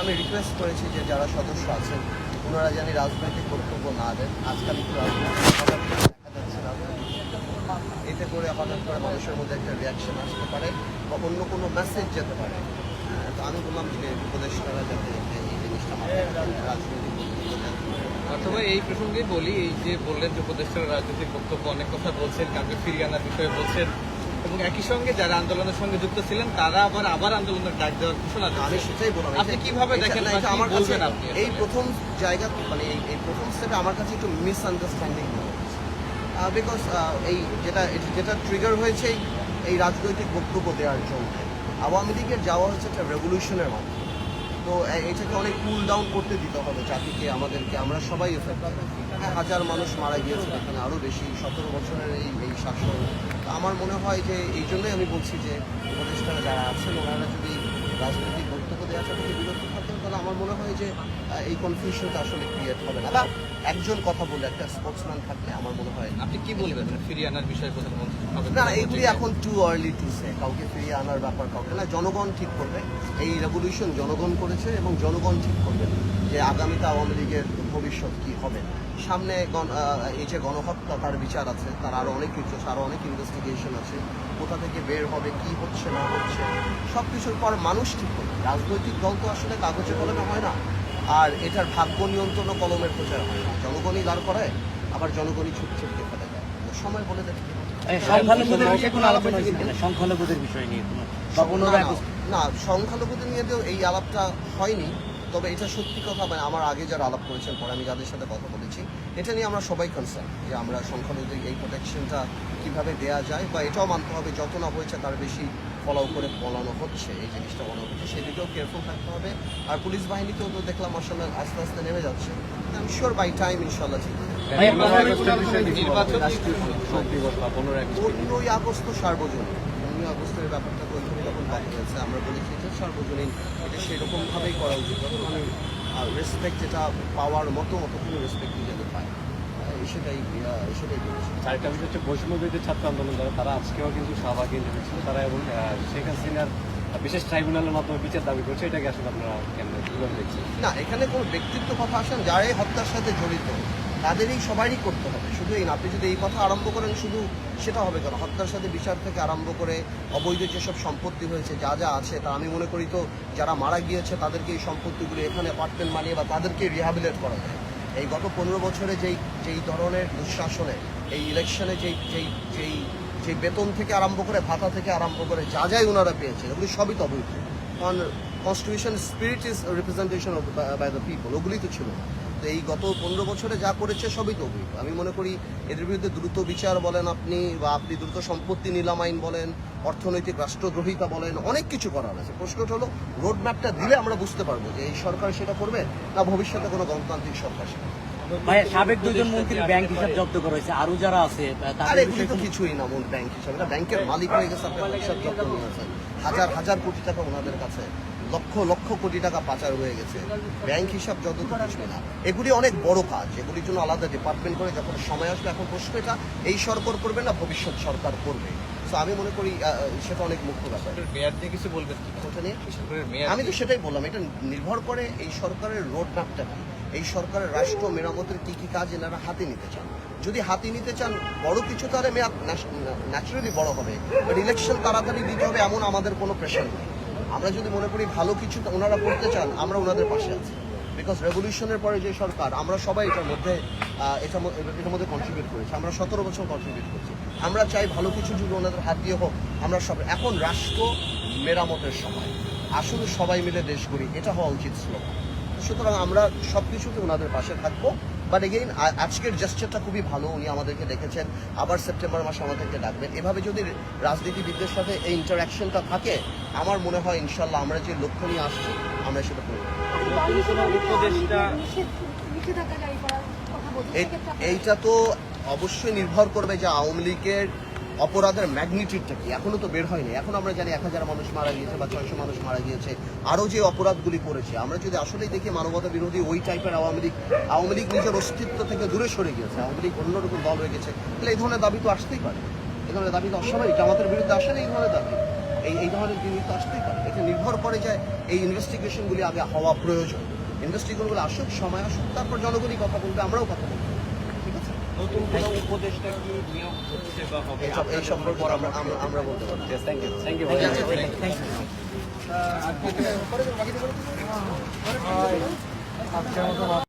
আমি রিকোয়েস্ট করেছি যে যারা সদস্য আছেন ওনারা জানি রাজনৈতিক বক্তব্য না দেন। আজকাল একটু রাজনৈতিক দেখা যাচ্ছে এতে করে হঠাৎ করে মানুষের মধ্যে একটা রিয়াকশন আসতে পারে বা অন্য কোনো মেসেজ যেতে পারে। তো আমি বললাম যে উপদেষ্টারা যাতে এই জিনিসটা রাজনৈতিক বক্তব্য দেন। অথবা এই প্রসঙ্গে বলি, এই যে বললেন যে উপদেষ্টারা রাজনৈতিক বক্তব্য অনেক কথা বলছেন, কাউকে ফিরিয়ে আনার বিষয়ে বলছেন, এবং একই সঙ্গে যারা আন্দোলনের সঙ্গে যুক্ত ছিলেন তারা আবার আন্দোলনের ডাক দেওয়ার ঘোষণা দিচ্ছেন। আমি সেটাই বললাম, আপনি কিভাবে দেখেন, আমার বলবেন আপনি এই প্রথম জায়গা মানে এই প্রথম স্টেপে আমার কাছে একটু মিসআন্ডারস্ট্যান্ডিং মনে হচ্ছে। বিকজ এই যেটা ট্রিগার হয়েছে এই রাজনৈতিক বক্তব্য দেওয়ার জন্য আওয়ামী লীগের যাওয়া হচ্ছে একটা রেভলিউশনের মাধ্যমে। তো এটাকে অনেক কুল ডাউন করতে দিতে হবে জাতিকে, আমাদেরকে। আমরা সবাই এফেক্টেড। হাজার মানুষ মারা গিয়েছে এখানে, আরও বেশি 17 বছরের এই শাসন। আমার মনে হয় যে এই জন্যই আমি বলছি যে উপদেষ্টারা যারা আছেন ওনারা যদি রাজনৈতিক বক্তব্য দেওয়া থেকে বিরত থাকেন তাহলে আমার মনে হয় যে এই কনফিউশনটা আসলে ক্রিয়েট হবে না। বা একজন কথা বলে একটা স্পোর্টসম্যান থাকলে আমার মনে হয়। আপনি কি বলবেন ফিরিয়ে আনার বিষয়ে না, এগুলি এখন টু আর্লি টু সে। কাউকে ফিরিয়ে আনার ব্যাপার কাউকে না, জনগণ ঠিক করবে। এই রেভলিউশন জনগণ করেছে এবং জনগণ ঠিক করবে যে আগামীতে আওয়ামী লীগের ভবিষ্যৎ কি হবে। সামনে এই যে গণহত্যা, তার বিচার আছে, তার আরও অনেক কিছু, আরও অনেক ইনভেস্টিগেশন আছে। কোথা থেকে বের হবে, কি হচ্ছে না হচ্ছে, সব কিছুর পর মানুষ ঠিক করবে। রাজনৈতিক দল তো আসলে কাগজে কলমে হয় না, আর এটার ভাগ্য নিয়ন্ত্রণ ও কলমের প্রচার হয় না। জনগণই দাঁড় করায়, আবার জনগণই ছুটছে ফেলে দেয়। সময় বলে দেখি। সংখ্যালঘুদের বিষয় নিয়ে না, সংখ্যালঘুদের নিয়ে তো এই আলাপটা হয়নি। তবে এটা সত্যি কথা, মানে আমার আগে যারা আলাপ করেছেন, পরে আমি যাদের সাথে কথা বলেছি, এটা নিয়ে আমরা সবাই কনসার্ন যে আমরা সংখ্যালঘুদের এই প্রোটেকশনটা কীভাবে দেওয়া যায়, বা এটাও মানতে হবে যত না হয়েছে তার বেশি ফলো করে বলানো হচ্ছে, এই জিনিসটা বলা হচ্ছে, সেদিকেও কেয়ারফুল থাকতে হবে। আর পুলিশ বাহিনীতেও তো দেখলাম আসলে আস্তে আস্তে নেমে যাচ্ছে। আমি শিওর বাই টাইম ইনশাল্লাহ ঠিক হবে। 15ই আগস্ট তো সার্বজনীন। 15ই আগস্টের ব্যাপারটা তো ওইখানে যখন বাকি আছে, আমরা বলেছি যে সার্বজনীন, এটা সেরকমভাবেই করা উচিত। যখন মানে রেসপেক্ট যেটা পাওয়ার মতো অতক্ষণ রেসপেক্ট যাতে পায়, সেটাই বলেছি। আরেকটা বিষয় হচ্ছে বৈষম্যবিরোধী ছাত্র আন্দোলন তারা আজকেও কিন্তু শাহবাগে নেমেছিল তারা, এবং শেখ হাসিনার বিশেষ ট্রাইব্যুনালের মাধ্যমে বিচার দাবি করছে। এটাকে আসলে আপনারা কেন দেখছেন? না, এখানে কোনো ব্যক্তিত্ব কথা আসেন, যারাই হত্যার সাথে জড়িত তাদেরই সবারই করতে হবে। শুধু এই না, আপনি যদি এই কথা আরম্ভ করেন শুধু সেটা হবে কেন? হত্যার সাথে বিচার থেকে আরম্ভ করে অবৈধ যেসব সম্পত্তি হয়েছে, যা যা আছে, তা আমি মনে করি তো যারা মারা গিয়েছে তাদেরকে এই সম্পত্তিগুলি এখানে অ্যাপার্টমেন্ট বানিয়ে বা তাদেরকে রিহ্যাবিলিটেট করা যায়। এই গত 15 বছরে যেই ধরনের দুঃশাসনে, এই ইলেকশনে যেই বেতন থেকে আরম্ভ করে, ভাতা থেকে আরম্ভ করে যা যাই ওনারা পেয়েছে, এগুলি সবই তো অবৈধ। কারণ constitution spirit is representation by the people, ওগুলি তো ছিল না। তো এই গত 15 বছরে যা করেছে সবই তো অবৈধ। আমি মনে করি এদের বিরুদ্ধে দ্রুত বিচার বলেন আপনি, বা আপনি দ্রুত সম্পত্তি নিলাম আইন বলেন, অর্থনৈতিক রাষ্ট্রদ্রোহিতা বলেন, অনেক কিছু করার আছে। প্রশ্নটা হলো রোড ম্যাপটা দিলে আমরা বুঝতে পারবো যে এই সরকার সেটা করবে না ভবিষ্যতে কোনো গণতান্ত্রিক সরকার সেটা। সাবেক 2জন মন্ত্রীর ব্যাংক হিসাব জব্দ করা হয়েছে, আরো যারা আছে তার এগুলি তো কিছুই না। ব্যাংক হিসাবে না, ব্যাংকের মালিক হয়ে গেছে, আপনার হিসাব জব্দ নিয়েছেন। হাজার হাজার কোটি টাকা ওনাদের কাছে, লক্ষ লক্ষ কোটি টাকা পাচার হয়ে গেছে। ব্যাংক হিসাব যত কিছুই না। এগুলি অনেক বড় কাজ, এগুলির জন্য আলাদা ডিপার্টমেন্ট করে যখন সময় আসবে। এখন প্রশ্ন এটা এই সরকার করবে না ভবিষ্যৎ সরকার করবে। তো আমি মনে করি সেটা অনেক মুখ্য ব্যাপার। মেয়াদ নিয়ে কিছু বলবেন? আমি তো সেটাই বললাম, এটা নির্ভর করে এই সরকারের রোড ম্যাপটা কি, এই সরকারের রাষ্ট্র মেরামতের কী কী কাজ এনারা হাতে নিতে চান। যদি হাতে নিতে চান বড় কিছু, তাহলে মেয়াদ ন্যাচারালি বড় হবে। বাট ইলেকশন তাড়াতাড়ি দিতে হবে এমন আমাদের কোনো প্রেশার নেই। আমরা যদি মনে করি ভালো কিছু ওনারা করতে চান, আমরা ওনাদের পাশে আছি। বিকজ রেভলিউশনের পরে যে সরকার, আমরা সবাই এটার মধ্যে কন্ট্রিবিউট করেছি। আমরা 17 বছর কন্ট্রিবিউট করছি। আমরা চাই ভালো কিছু যদি ওনাদের হাত দিয়ে হোক। আমরা সবাই এখন রাষ্ট্র মেরামতের সময়, আসুন সবাই মিলে দেশ করি, এটা হওয়া উচিত স্লোগান। সুতরাং আমরা সব কিছুতে ওনাদের পাশে থাকবো। বাট এগেইন আজকের জেস্চারটা খুবই ভালো, উনি আমাদেরকে ডেকেছেন, আবার সেপ্টেম্বর মাসে আমাদেরকে ডাকবেন। এভাবে যদি রাজনীতিবিদদের সাথে এই ইন্টারাকশনটা থাকে, আমার মনে হয় ইনশাল্লাহ আমরা যে লক্ষ্য নিয়ে আসছি আমরা সেটা করব। এইটা তো অবশ্যই নির্ভর করবে যে আওয়ামী লীগের অপরাধের ম্যাগনিটিউডটা কি। এখনো তো বের হয়নি। এখন আমরা জানি 1000 মানুষ মারা গিয়েছে বা 600 মানুষ মারা গিয়েছে। আরও যে অপরাধগুলি করেছে, আমরা যদি আসলেই দেখি মানবতা বিরোধী ওই টাইপের আওয়ামী লীগ নিজের অস্তিত্ব থেকে দূরে সরে গিয়েছে, আওয়ামী লীগ অন্যরকম দল হয়ে গেছে, তাহলে এই ধরনের দাবি তো আসতেই পারে। এই ধরনের দাবি তো অস্বাভাবিক। জামাতের বিরুদ্ধে আসেন এই ধরনের দাবি। এই ধরনের জিনিস তো আসতেই পারে। এটা নির্ভর করে যে এই ইনভেস্টিগেশনগুলি আগে হওয়া প্রয়োজন। ইনভেস্টিগেশনগুলো আসুক, সময় আসুক, তারপর জনগণই কথা বলবে, আমরাও কথা বলবো। ঠিক আছে, নতুন কোনো উপদেষ্টা কি নিয়োগ হচ্ছে বা হবে? এই সম্পর্কে আমরা বলতে পারি। Thank you thank you thank you.